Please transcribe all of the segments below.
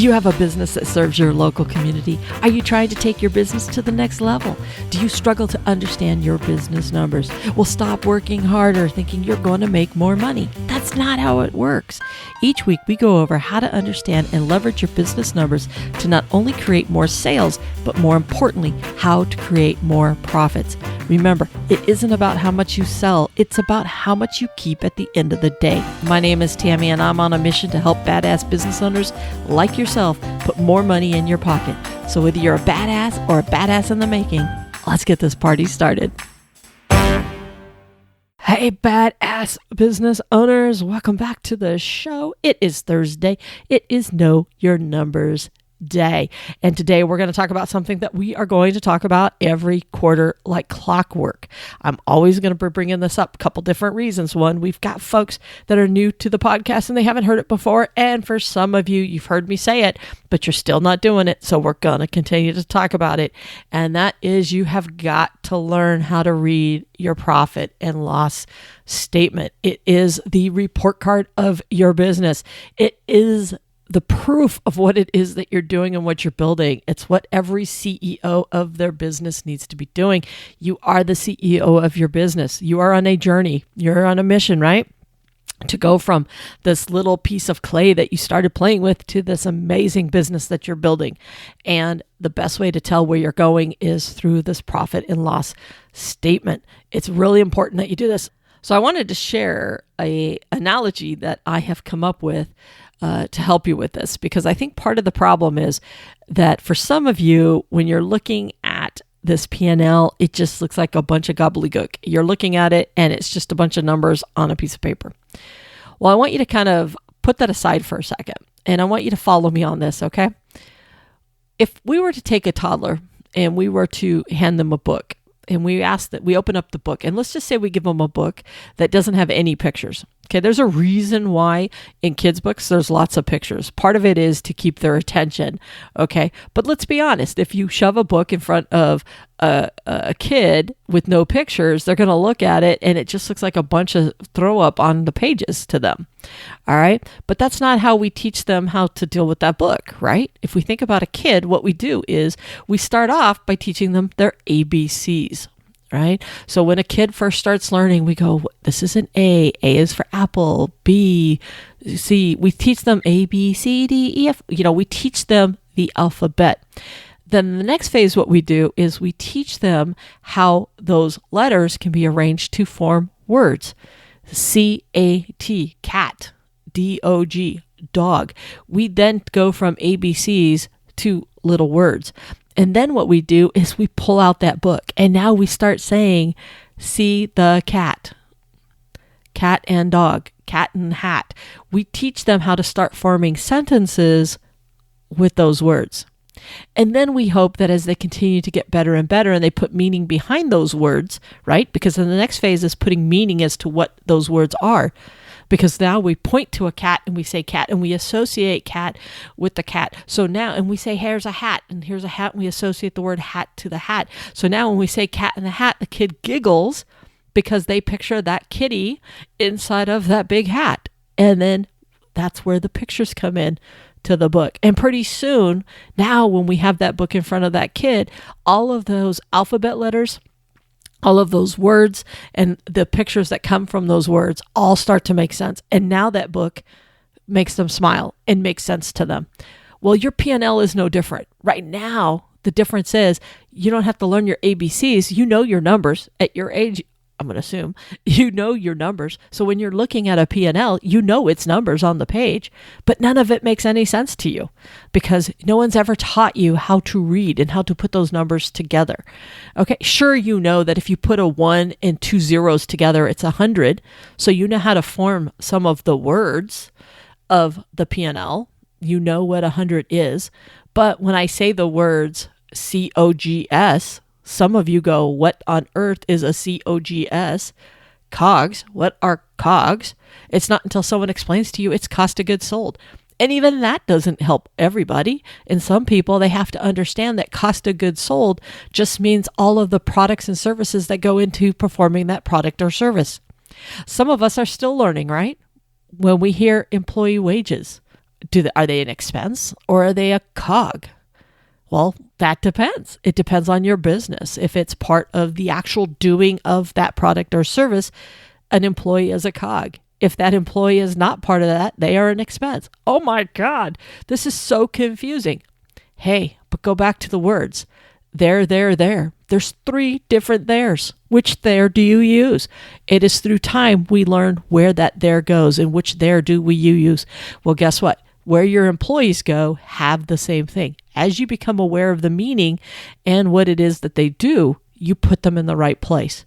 Do you have a business that serves your local community? Are you trying to take your business to the next level? Do you struggle to understand your business numbers? Well, stop working harder thinking you're going to make more money. That's not how it works. Each week, we go over how to understand and leverage your business numbers to not only create more sales, but more importantly, how to create more profits. Remember, it isn't about how much you sell. It's about how much you keep at the end of the day. My name is Tammy, and I'm on a mission to help badass business owners like yourself put more money in your pocket. So whether you're a badass or a badass in the making, let's get this party started. Hey, badass business owners, welcome back to the show. It is Thursday. It is Know Your Numbers Day. And today we're going to talk about something that we are going to talk about every quarter like clockwork. I'm always going to be bringing this up a couple different reasons. One, we've got folks that are new to the podcast and they haven't heard it before. And for some of you, you've heard me say it, but you're still not doing it. So we're going to continue to talk about it. And that is, you have got to learn how to read your profit and loss statement. It is the report card of your business. It is the proof of what it is that you're doing and what you're building. It's what every CEO of their business needs to be doing. You are the CEO of your business. You are on a journey. You're on a mission, right? To go from this little piece of clay that you started playing with to this amazing business that you're building. And the best way to tell where you're going is through this profit and loss statement. It's really important that you do this. So I wanted to share an analogy that I have come up with to help you with this, because I think part of the problem is that for some of you, when you're looking at this P&L, it just looks like a bunch of gobbledygook. You're looking at it and it's just a bunch of numbers on a piece of paper. Well, I want you to kind of put that aside for a second, and I want you to follow me on this, okay? If we were to take a toddler and we were to hand them a book, and we ask that we open up the book, and let's just say we give them a book that doesn't have any pictures. Okay, there's a reason why in kids' books there's lots of pictures. Part of it is to keep their attention. Okay, but let's be honest. If you shove a book in front of a kid with no pictures, they're going to look at it and it just looks like a bunch of throw up on the pages to them. All right, but that's not how we teach them how to deal with that book, right? If we think about a kid, what we do is we start off by teaching them their ABCs. Right? So when a kid first starts learning, we go, this is an A. A is for apple. B, C. We teach them A, B, C, D, E, F. We teach them the alphabet. Then the next phase, what we do is we teach them how those letters can be arranged to form words. C-A-T, cat. D-O-G, dog. We then go from ABCs to little words. And then what we do is we pull out that book, and now we start saying, see the cat, cat and dog, cat and hat. We teach them how to start forming sentences with those words. And then we hope that as they continue to get better and better and they put meaning behind those words, right? Because then the next phase is putting meaning as to what those words are. Because now we point to a cat and we say cat and we associate cat with the cat. So now, and we say, here's a hat and here's a hat, and we associate the word hat to the hat. So now when we say cat in the hat, the kid giggles because they picture that kitty inside of that big hat. And then that's where the pictures come in to the book. And pretty soon, now when we have that book in front of that kid, all of those alphabet letters, all of those words and the pictures that come from those words all start to make sense. And now that book makes them smile and makes sense to them. Well, your P&L is no different. Right now, the difference is you don't have to learn your ABCs. You know your numbers at your age. I'm going to assume you know your numbers. So when you're looking at a P&L, you know its numbers on the page, but none of it makes any sense to you because no one's ever taught you how to read and how to put those numbers together. Okay, sure, you know that if you put a 1 and 2 zeros together, it's 100. So you know how to form some of the words of the P&L. You know what 100 is. But when I say the words COGS, some of you go, what on earth is a COGS? COGS, what are COGS? It's not until someone explains to you it's cost of goods sold. And even that doesn't help everybody. And some people, they have to understand that cost of goods sold just means all of the products and services that go into performing that product or service. Some of us are still learning, right? When we hear employee wages, Are they an expense or are they a cog? Well, that depends. It depends on your business. If it's part of the actual doing of that product or service, an employee is a cog. If that employee is not part of that, they are an expense. Oh my God, this is so confusing. Hey, but go back to the words. There. There's 3 different theirs. Which there do you use? It is through time we learn where that there goes and which there do we use. Well, guess what? Where your employees go have the same thing. As you become aware of the meaning and what it is that they do, you put them in the right place.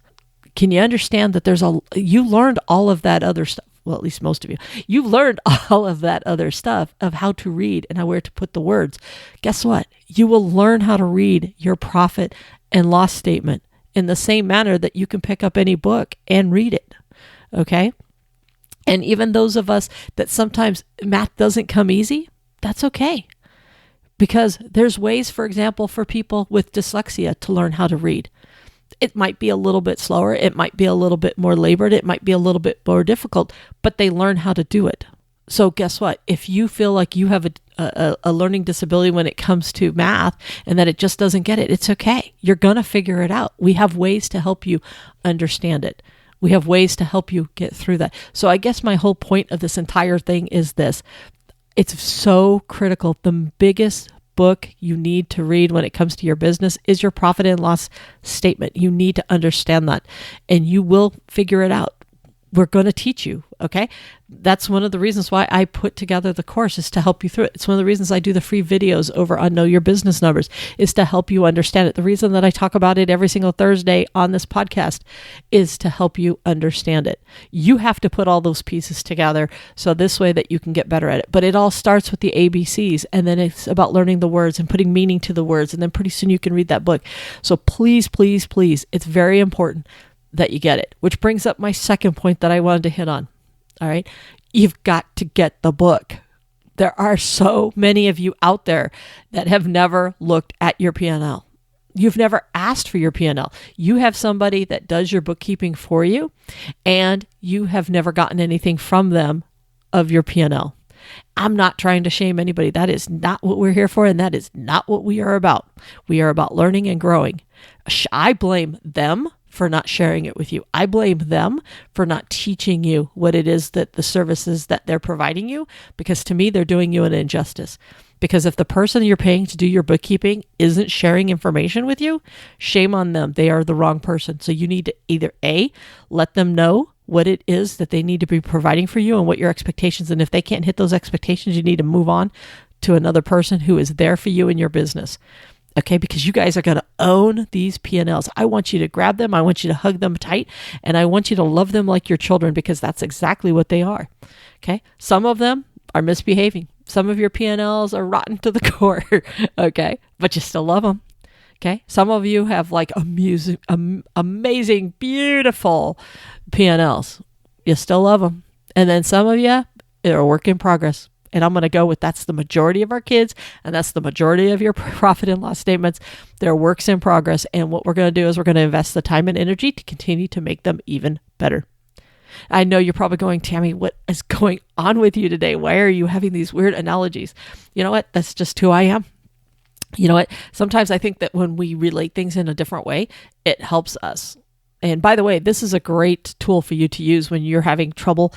Can you understand that you learned all of that other stuff? Well, at least most of you. You've learned all of that other stuff of how to read and where to put the words. Guess what? You will learn how to read your profit and loss statement in the same manner that you can pick up any book and read it. Okay? And even those of us that sometimes math doesn't come easy, that's okay. Because there's ways, for example, for people with dyslexia to learn how to read. It might be a little bit slower. It might be a little bit more labored. It might be a little bit more difficult, but they learn how to do it. So guess what? If you feel like you have a learning disability when it comes to math and that it just doesn't get it, it's okay. You're going to figure it out. We have ways to help you understand it. We have ways to help you get through that. So I guess my whole point of this entire thing is this. It's so critical. The biggest book you need to read when it comes to your business is your profit and loss statement. You need to understand that, and you will figure it out. We're going to teach you, okay? That's one of the reasons why I put together the course, is to help you through it. It's one of the reasons I do the free videos over on Know Your Business Numbers, is to help you understand it. The reason that I talk about it every single Thursday on this podcast is to help you understand it. You have to put all those pieces together so this way that you can get better at it. But it all starts with the ABCs, and then it's about learning the words and putting meaning to the words, and then pretty soon you can read that book. So please, please, please, it's very important that you get it, which brings up my second point that I wanted to hit on. All right. You've got to get the book. There are so many of you out there that have never looked at your P&L. You've never asked for your P&L. You have somebody that does your bookkeeping for you, and you have never gotten anything from them of your P&L. I'm not trying to shame anybody. That is not what we're here for, and that is not what we are about. We are about learning and growing. I blame them for not sharing it with you. I blame them for not teaching you what it is that the services that they're providing you, because to me, they're doing you an injustice. Because if the person you're paying to do your bookkeeping isn't sharing information with you, shame on them. They are the wrong person. So you need to either A, let them know what it is that they need to be providing for you and what your expectations. And if they can't hit those expectations, you need to move on to another person who is there for you in your business. Okay, because you guys are going to own these P&Ls. I want you to grab them. I want you to hug them tight. And I want you to love them like your children, because that's exactly what they are. Okay, some of them are misbehaving. Some of your P&Ls are rotten to the core. Okay, but you still love them. Okay, some of you have like amazing, beautiful P&Ls. You still love them. And then some of you are a work in progress. And I'm going to go with that's the majority of our kids, and that's the majority of your profit and loss statements. They're works in progress. And what we're going to do is we're going to invest the time and energy to continue to make them even better. I know you're probably going, Tammy, what is going on with you today? Why are you having these weird analogies? You know what? That's just who I am. You know what? Sometimes I think that when we relate things in a different way, it helps us. And by the way, this is a great tool for you to use when you're having trouble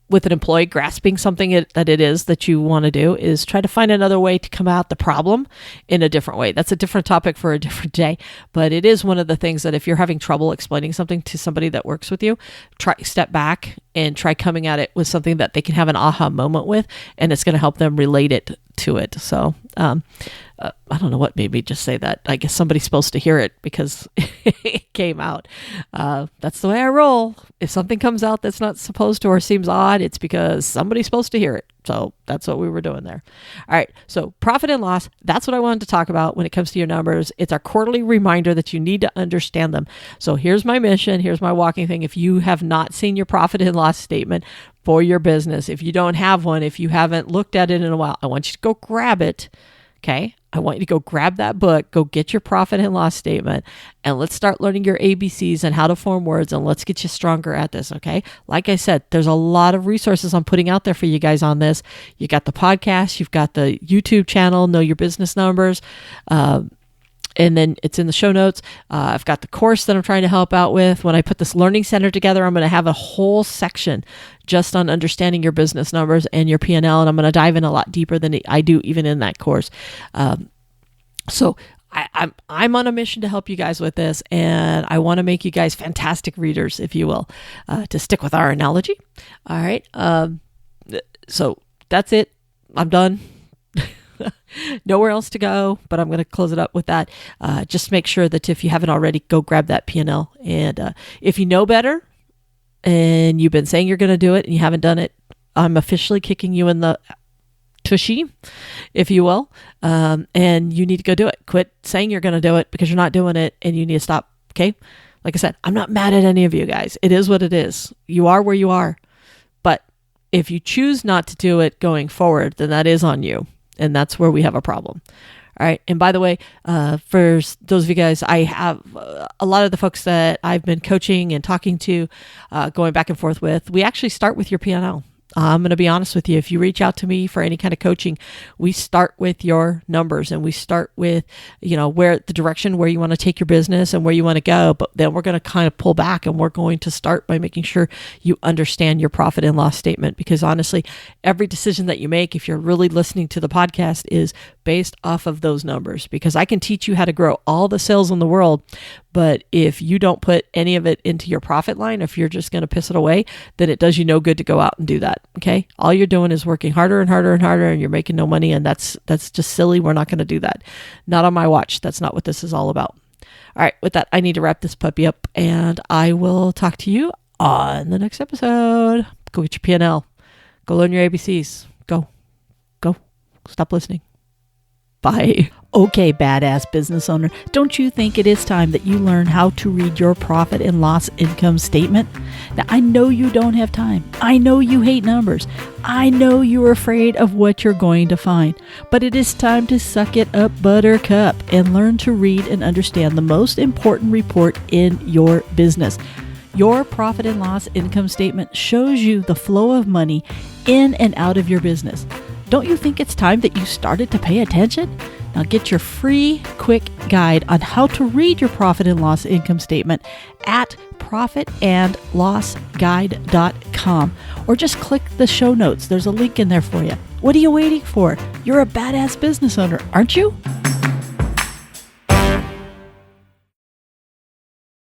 with an employee grasping something that it is that you want to do, is try to find another way to come at the problem in a different way. That's a different topic for a different day, but it is one of the things that if you're having trouble explaining something to somebody that works with you, step back and try coming at it with something that they can have an aha moment with, and it's going to help them relate it to it. So I don't know what made me just say that. I guess somebody's supposed to hear it because it came out. That's the way I roll. If something comes out that's not supposed to or seems odd, it's because somebody's supposed to hear it. So that's what we were doing there. All right. So profit and loss, that's what I wanted to talk about when it comes to your numbers. It's our quarterly reminder that you need to understand them. So here's my mission. Here's my walking thing. If you have not seen your profit and loss statement for your business, if you don't have one, if you haven't looked at it in a while, I want you to go grab it. Okay. I want you to go grab that book, go get your profit and loss statement, and let's start learning your ABCs and how to form words, and let's get you stronger at this. Okay. Like I said, there's a lot of resources I'm putting out there for you guys on this. You got the podcast, you've got the YouTube channel, Know Your Business Numbers. And then it's in the show notes. I've got the course that I'm trying to help out with. When I put this learning center together, I'm going to have a whole section just on understanding your business numbers and your P&L. And I'm going to dive in a lot deeper than I do even in that course. So I'm on a mission to help you guys with this. And I want to make you guys fantastic readers, if you will, to stick with our analogy. All right. So that's it. I'm done. Nowhere else to go, but I'm going to close it up with that. Just make sure that if you haven't already, go grab that P&L. And if you know better and you've been saying you're going to do it and you haven't done it, I'm officially kicking you in the tushy, if you will. And you need to go do it. Quit saying you're going to do it because you're not doing it, and you need to stop. Okay. Like I said, I'm not mad at any of you guys. It is what it is. You are where you are. But if you choose not to do it going forward, then that is on you. And that's where we have a problem. All right. And by the way, for those of you guys, I have a lot of the folks that I've been coaching and talking to, going back and forth with, we actually start with your P&L. I'm going to be honest with you. If you reach out to me for any kind of coaching, we start with your numbers, and we start with, where the direction where you want to take your business and where you want to go. But then we're going to kind of pull back, and we're going to start by making sure you understand your profit and loss statement. Because honestly, every decision that you make, if you're really listening to the podcast, is based off of those numbers. Because I can teach you how to grow all the sales in the world, but if you don't put any of it into your profit line, if you're just going to piss it away, then it does you no good to go out and do that. Okay. All you're doing is working harder and harder and harder, and you're making no money. And that's just silly. We're not going to do that. Not on my watch. That's not what this is all about. All right. With that, I need to wrap this puppy up, and I will talk to you on the next episode. Go get your P&L. Go learn your ABCs. Go. Stop listening. Bye. Okay, badass business owner, don't you think it is time that you learn how to read your profit and loss income statement? Now, I know you don't have time. I know you hate numbers. I know you're afraid of what you're going to find. But it is time to suck it up, buttercup, and learn to read and understand the most important report in your business. Your profit and loss income statement shows you the flow of money in and out of your business. Don't you think it's time that you started to pay attention? Now get your free, quick guide on how to read your profit and loss income statement at profitandlossguide.com, or just click the show notes. There's a link in there for you. What are you waiting for? You're a badass business owner, aren't you?